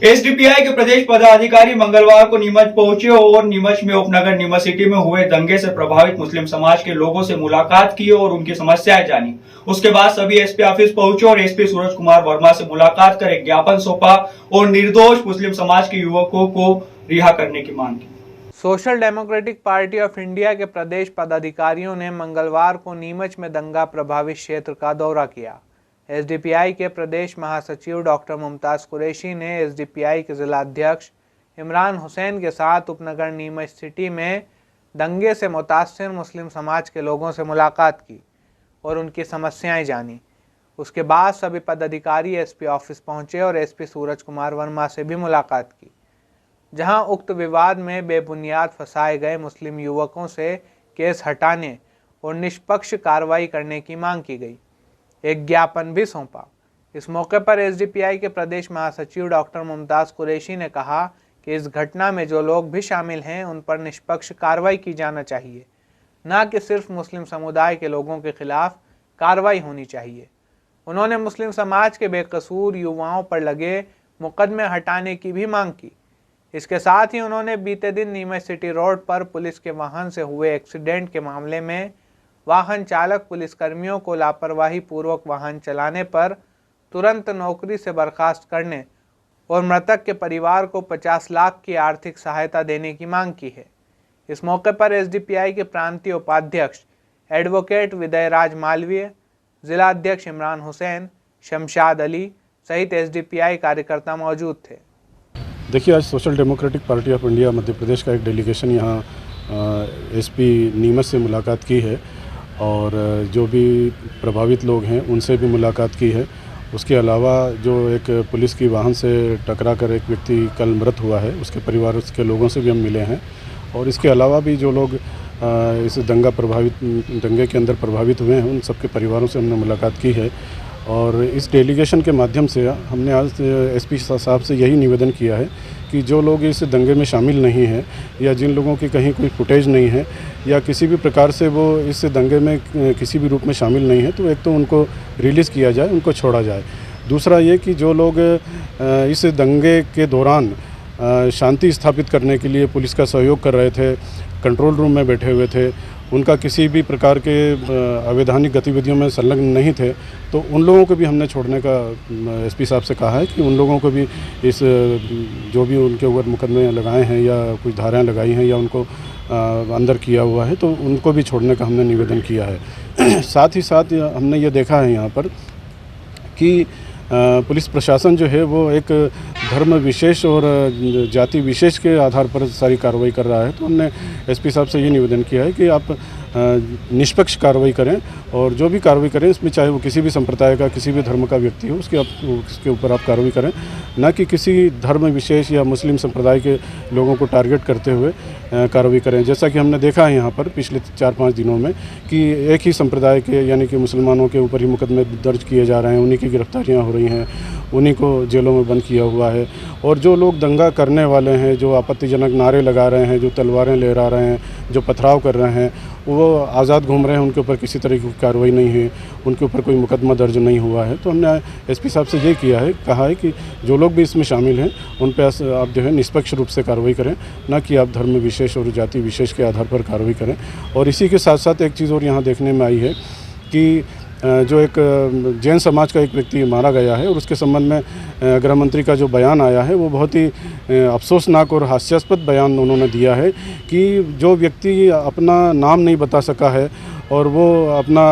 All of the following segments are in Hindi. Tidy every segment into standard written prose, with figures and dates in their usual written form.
एसडीपीआई के प्रदेश पदाधिकारी मंगलवार को नीमच पहुंचे और नीमच में उपनगर नीमच सिटी में हुए दंगे से प्रभावित मुस्लिम समाज के लोगों से मुलाकात की और उनकी समस्याएं जानी। उसके बाद सभी एसपी ऑफिस पहुंचे और एसपी सूरज कुमार वर्मा से मुलाकात कर एक ज्ञापन सौंपा और निर्दोष मुस्लिम समाज के युवकों को रिहा करने की मांग की। Social democratic party of India के प्रदेश पदाधिकारियों ने मंगलवार को नीमच में दंगा प्रभावित क्षेत्र का दौरा किया। एसडीपीआई के प्रदेश महासचिव डॉक्टर मुमताज कुरैशी ने एसडीपीआई के जिलाध्यक्ष इमरान हुसैन के साथ उपनगर नीमच सिटी में दंगे से मुतासिर मुस्लिम समाज के लोगों से मुलाकात की और उनकी समस्याएं जानी। उसके बाद सभी पदाधिकारी एसपी ऑफिस पहुंचे और एसपी सूरज कुमार वर्मा से भी मुलाकात की, जहां उक्त विवाद में बेबुनियाद फंसाए गए मुस्लिम युवकों से केस हटाने और निष्पक्ष कार्रवाई करने की मांग की गई। एक ज्ञापन भी सौंपा। इस मौके पर एसडीपीआई के प्रदेश महासचिव डॉक्टर मुमताज कुरैशी ने कहा कि इस घटना में जो लोग भी शामिल हैं उन पर निष्पक्ष कार्रवाई की जाना चाहिए, न कि सिर्फ मुस्लिम समुदाय के लोगों के खिलाफ कार्रवाई होनी चाहिए। उन्होंने मुस्लिम समाज के बेकसूर युवाओं पर लगे मुकदमे हटाने की भी मांग की। इसके साथ ही उन्होंने बीते दिन नीमच सिटी रोड पर पुलिस के वाहन से हुए एक्सीडेंट के मामले में वाहन चालक पुलिसकर्मियों को लापरवाही पूर्वक वाहन चलाने पर तुरंत नौकरी से बर्खास्त करने और मृतक के परिवार को 50 लाख की आर्थिक सहायता देने की मांग की है। इस मौके पर एसडीपीआई के प्रांतीय उपाध्यक्ष एडवोकेट विदयराज मालवीय, जिला अध्यक्ष इमरान हुसैन, शमशाद अली सहित एसडीपीआई कार्यकर्ता मौजूद थे। देखिए, आज social democratic party of India Madhya Pradesh का एक डेलीगेशन यहाँ एसपी नीमच से मुलाकात की है और जो भी प्रभावित लोग हैं उनसे भी मुलाकात की है। उसके अलावा जो एक पुलिस की वाहन से टकरा कर एक व्यक्ति कल मृत हुआ है, उसके परिवार के लोगों से भी हम मिले हैं और इसके अलावा भी जो लोग इस दंगे के अंदर प्रभावित हुए हैं उन सबके परिवारों से हमने मुलाकात की है। और इस डेलीगेशन के माध्यम से हमने आज एसपी साहब से यही निवेदन किया है कि जो लोग इस दंगे में शामिल नहीं हैं या जिन लोगों की कहीं कोई फुटेज नहीं है या किसी भी प्रकार से वो इस दंगे में किसी भी रूप में शामिल नहीं है, तो एक तो उनको रिलीज़ किया जाए, उनको छोड़ा जाए। दूसरा ये कि जो लोग इस दंगे के दौरान शांति स्थापित करने के लिए पुलिस का सहयोग कर रहे थे, कंट्रोल रूम में बैठे हुए थे, उनका किसी भी प्रकार के अवैधानिक गतिविधियों में संलग्न नहीं थे, तो उन लोगों को भी हमने छोड़ने का एसपी साहब से कहा है कि उन लोगों को भी इस जो भी उनके ऊपर मुकदमे लगाए हैं या कुछ धाराएं लगाई हैं या उनको अंदर किया हुआ है, तो उनको भी छोड़ने का हमने निवेदन किया है। साथ ही साथ हमने ये देखा है यहाँ पर कि पुलिस प्रशासन जो है वो एक धर्म विशेष और जाति विशेष के आधार पर सारी कार्रवाई कर रहा है। तो हमने एसपी साहब से ये निवेदन किया है कि आप निष्पक्ष कार्रवाई करें और जो भी कार्रवाई करें इसमें चाहे वो किसी भी संप्रदाय का किसी भी धर्म का व्यक्ति हो उसके ऊपर आप कार्रवाई करें, न कि किसी धर्म विशेष या मुस्लिम संप्रदाय के लोगों को टारगेट करते हुए कार्रवाई करें। जैसा कि हमने देखा है यहाँ पर पिछले 4-5 दिनों में कि एक ही संप्रदाय के यानी कि मुसलमानों के ऊपर ही मुकदमे दर्ज किए जा रहे हैं, उन्हीं की गिरफ्तारियाँ हो रही हैं, उन्हीं को जेलों में बंद किया हुआ है। और जो लोग दंगा करने वाले हैं, जो आपत्तिजनक नारे लगा रहे हैं, जो तलवारें लहरा रहे हैं, जो पथराव कर रहे हैं, वो आज़ाद घूम रहे हैं, उनके ऊपर किसी तरह की कार्रवाई नहीं है, उनके ऊपर कोई मुकदमा दर्ज नहीं हुआ है। तो हमने एसपी साहब से ये कहा है कि जो लोग भी इसमें शामिल हैं उन पर आप जो है निष्पक्ष रूप से कार्रवाई करें, न कि आप धर्म विशेष और जाति विशेष के आधार पर कार्रवाई करें। और इसी के साथ साथ एक चीज़ और यहाँ देखने में आई है कि जो एक जैन समाज का एक व्यक्ति मारा गया है और उसके संबंध में गृह मंत्री का जो बयान आया है वो बहुत ही अफसोसनाक और हास्यास्पद बयान उन्होंने दिया है कि जो व्यक्ति अपना नाम नहीं बता सका है और वो अपना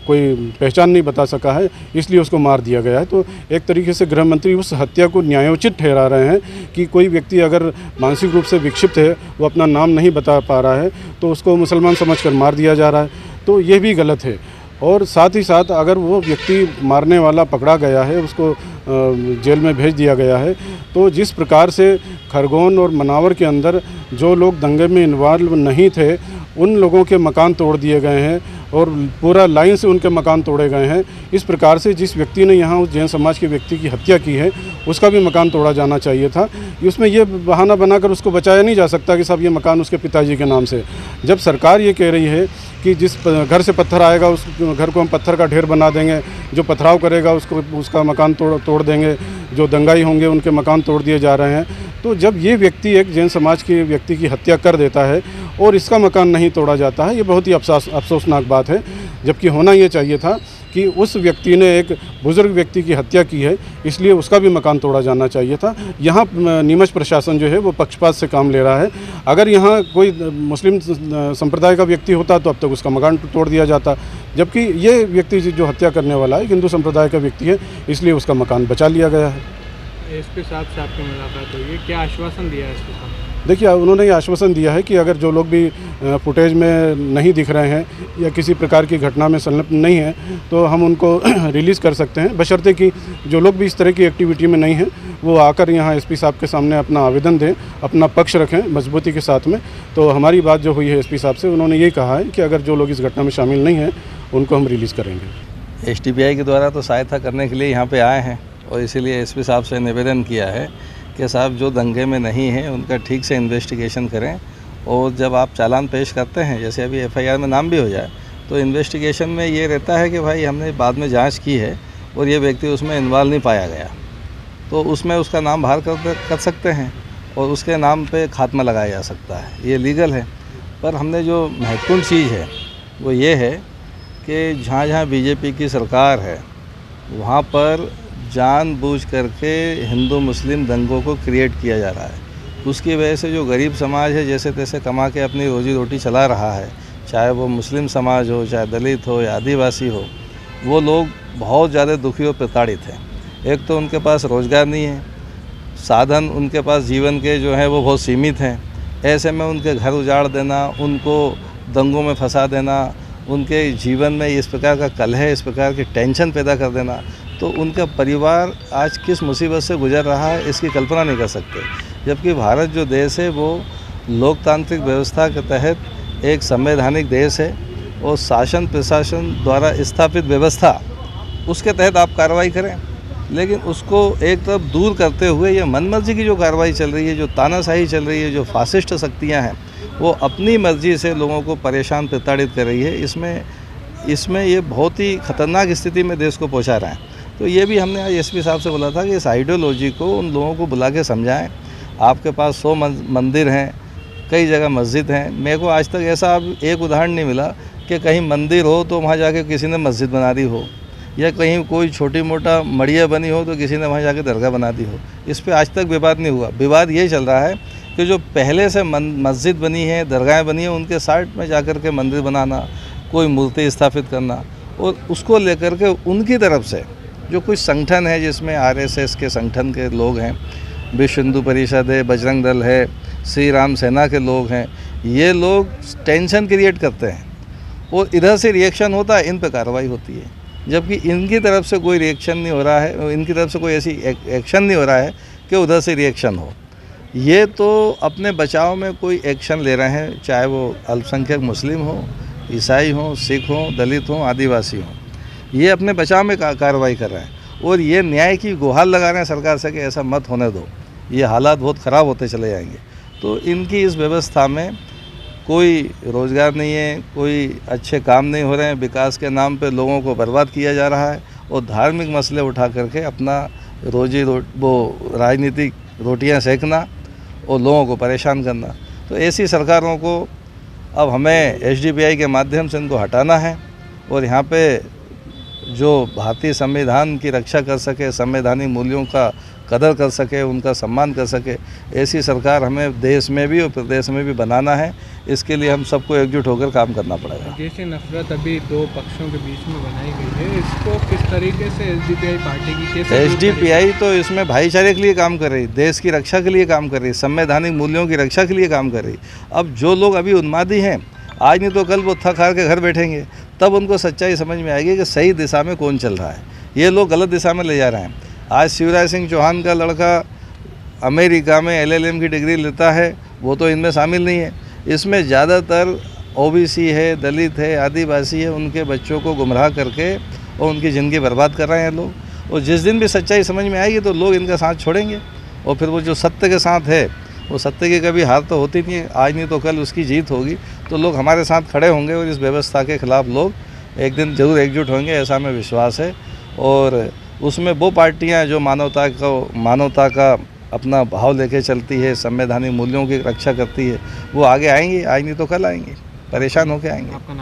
कोई पहचान नहीं बता सका है इसलिए उसको मार दिया गया है। तो एक तरीके से गृह मंत्री उस हत्या को न्यायोचित ठहरा रहे हैं कि कोई व्यक्ति अगर मानसिक रूप से विक्षिप्त है, वो अपना नाम नहीं बता पा रहा है, तो उसको मुसलमान समझकर मार दिया जा रहा है, तो ये भी गलत है। और साथ ही साथ अगर वो व्यक्ति मारने वाला पकड़ा गया है, उसको जेल में भेज दिया गया है, तो जिस प्रकार से खरगोन और मनावर के अंदर जो लोग दंगे में इन्वॉल्व नहीं थे उन लोगों के मकान तोड़ दिए गए हैं और पूरा लाइन से उनके मकान तोड़े गए हैं। इस प्रकार से जिस व्यक्ति ने यहाँ उस जैन समाज के व्यक्ति की हत्या की है उसका भी मकान तोड़ा जाना चाहिए था। उसमें ये बहाना बनाकर उसको बचाया नहीं जा सकता कि साहब ये मकान उसके पिताजी के नाम से। जब सरकार ये कह रही है कि जिस घर से पत्थर आएगा उस घर को हम पत्थर का ढेर बना देंगे, जो पथराव करेगा उसका मकान तोड़ देंगे, जो दंगाई होंगे उनके मकान तोड़ दिए जा रहे हैं। तो जब ये व्यक्ति एक जैन समाज के व्यक्ति की हत्या कर देता है और इसका मकान नहीं तोड़ा जाता है, ये बहुत ही अफसोसनाक बात है। जबकि होना ये चाहिए था कि उस व्यक्ति ने एक बुजुर्ग व्यक्ति की हत्या की है, इसलिए उसका भी मकान तोड़ा जाना चाहिए था। यहाँ नीमच प्रशासन जो है वो पक्षपात से काम ले रहा है। अगर यहाँ कोई मुस्लिम संप्रदाय का व्यक्ति होता तो अब तक उसका मकान तोड़ दिया जाता, जबकि ये व्यक्ति जो हत्या करने वाला है हिंदू संप्रदाय का व्यक्ति है, इसलिए उसका मकान बचा लिया गया है। एसपी साहब से आपकी मुलाकात हुई है, क्या आश्वासन दिया है एसपी साहब? देखिए, उन्होंने ये आश्वासन दिया है कि अगर जो लोग भी फुटेज में नहीं दिख रहे हैं या किसी प्रकार की घटना में संलग्न नहीं है तो हम उनको रिलीज़ कर सकते हैं, बशर्ते कि जो लोग भी इस तरह की एक्टिविटी में नहीं हैं वो आकर यहाँ एसपी साहब के सामने अपना आवेदन दें, अपना पक्ष रखें मजबूती के साथ में। तो हमारी बात जो हुई है एसपी साहब से, उन्होंने ये कहा है कि अगर जो लोग इस घटना में शामिल नहीं हैं उनको हम रिलीज़ करेंगे। एसडीपीआई के द्वारा तो सहायता करने के लिए यहाँ पे आए हैं और इसीलिए एसपी साहब से निवेदन किया है कि साहब जो दंगे में नहीं हैं उनका ठीक से इन्वेस्टिगेशन करें, और जब आप चालान पेश करते हैं, जैसे अभी एफआईआर में नाम भी हो जाए, तो इन्वेस्टिगेशन में ये रहता है कि भाई हमने बाद में जांच की है और ये व्यक्ति उसमें इन्वॉल्व नहीं पाया गया, तो उसमें उसका नाम बाहर कर सकते हैं और उसके नाम पे खात्मा लगाया जा सकता है, ये लीगल है। पर हमने जो महत्वपूर्ण चीज़ है वो ये है कि जहाँ जहाँ बीजेपी की सरकार है वहाँ पर जानबूझ करके हिंदू मुस्लिम दंगों को क्रिएट किया जा रहा है। उसकी वजह से जो गरीब समाज है जैसे तैसे कमा के अपनी रोजी रोटी चला रहा है, चाहे वो मुस्लिम समाज हो, चाहे दलित हो या आदिवासी हो, वो लोग बहुत ज़्यादा दुखी और प्रताड़ित हैं। एक तो उनके पास रोज़गार नहीं है, साधन उनके पास जीवन के जो हैं वो बहुत सीमित हैं। ऐसे में उनके घर उजाड़ देना, उनको दंगों में फंसा देना, उनके जीवन में इस प्रकार का कलह, इस प्रकार की टेंशन पैदा कर देना, तो उनका परिवार आज किस मुसीबत से गुजर रहा है इसकी कल्पना नहीं कर सकते। जबकि भारत जो देश है वो लोकतांत्रिक व्यवस्था के तहत एक संवैधानिक देश है और शासन प्रशासन द्वारा स्थापित व्यवस्था, उसके तहत आप कार्रवाई करें। लेकिन उसको एक तरफ दूर करते हुए ये मनमर्जी की जो कार्रवाई चल रही है, जो तानाशाही चल रही है, जो फासिस्ट शक्तियाँ हैं वो अपनी मर्जी से लोगों को परेशान प्रताड़ित कर रही है, इसमें ये बहुत ही ख़तरनाक स्थिति में देश को पहुँचा रहे हैं। तो ये भी हमने आज एसपी साहब से बोला था कि इस आइडियोलॉजी को उन लोगों को बुला के समझाएं। आपके पास 100 मंदिर हैं, कई जगह मस्जिद हैं, मेरे को आज तक ऐसा अब एक उदाहरण नहीं मिला कि कहीं मंदिर हो तो वहाँ जाके किसी ने मस्जिद बना दी हो, या कहीं कोई छोटी मोटा मड़िया बनी हो तो किसी ने वहाँ जाके दरगाह बना दी हो। इस पर आज तक विवाद नहीं हुआ। विवाद ये चल रहा है कि जो पहले से मस्जिद बनी है, दरगाहें बनी हैं, उनके साइड में जाकर के मंदिर बनाना, कोई मूर्ति स्थापित करना, और उसको लेकर के उनकी तरफ से जो कुछ संगठन है जिसमें आरएसएस के संगठन के लोग हैं, विश्व हिंदू परिषद है, बजरंग दल है, श्री राम सेना के लोग हैं, ये लोग टेंशन क्रिएट करते हैं और इधर से रिएक्शन होता है, इन पर कार्रवाई होती है। जबकि इनकी तरफ से कोई रिएक्शन नहीं हो रहा है, इनकी तरफ से कोई ऐसी एक्शन नहीं हो रहा है कि उधर से रिएक्शन हो। ये तो अपने बचाव में कोई एक्शन ले रहे हैं, चाहे वो अल्पसंख्यक मुस्लिम हो, ईसाई हो, सिख हो, दलित हो, आदिवासी हो, ये अपने बचाव में कार्रवाई कर रहे हैं और ये न्याय की गुहार लगा रहे हैं सरकार से कि ऐसा मत होने दो, ये हालात बहुत ख़राब होते चले जाएंगे। तो इनकी इस व्यवस्था में कोई रोज़गार नहीं है, कोई अच्छे काम नहीं हो रहे हैं, विकास के नाम पे लोगों को बर्बाद किया जा रहा है और धार्मिक मसले उठा करके अपना वो राजनीतिक रोटियां सेकना और लोगों को परेशान करना। तो ऐसी सरकारों को अब हमें एसडीपीआई के माध्यम से इनको हटाना है और यहाँ पे जो भारतीय संविधान की रक्षा कर सके, संवैधानिक मूल्यों का कदर कर सके, उनका सम्मान कर सके, ऐसी सरकार हमें देश में भी और प्रदेश में भी बनाना है। इसके लिए हम सबको एकजुट होकर काम करना पड़ेगा। जैसे नफरत अभी दो पक्षों के बीच में बनाई गई है, इसको किस तरीके से एसडीपीआई पार्टी की कैसे? एसडीपीआई तो इसमें भाईचारे के लिए काम कर रही, देश की रक्षा के लिए काम कर रही, संवैधानिक मूल्यों की रक्षा के लिए काम कर रही। अब जो लोग अभी उन्मादी हैं, आज नहीं तो कल वो थक हार के घर बैठेंगे, तब उनको सच्चाई समझ में आएगी कि सही दिशा में कौन चल रहा है। ये लोग गलत दिशा में ले जा रहे हैं। आज शिवराज सिंह चौहान का लड़का अमेरिका में LLM की डिग्री लेता है, वो तो इनमें शामिल नहीं है। इसमें ज़्यादातर ओबीसी है, दलित है, आदिवासी है, उनके बच्चों को गुमराह करके और उनकी ज़िंदगी बर्बाद कर रहे हैं लोग। और जिस दिन भी सच्चाई समझ में आएगी तो लोग इनका साथ छोड़ेंगे, और फिर वो जो सत्य के साथ है वो सत्य की कभी हार तो होती नहीं है, आज नहीं तो कल उसकी जीत होगी। तो लोग हमारे साथ खड़े होंगे और इस व्यवस्था के खिलाफ लोग एक दिन जरूर एकजुट होंगे, ऐसा हमें विश्वास है। और उसमें वो पार्टियां जो मानवता का अपना भाव लेके चलती है, संवैधानिक मूल्यों की रक्षा करती है, वो आगे आएंगी, आज नहीं तो कल आएंगी, परेशान होकर आएंगे।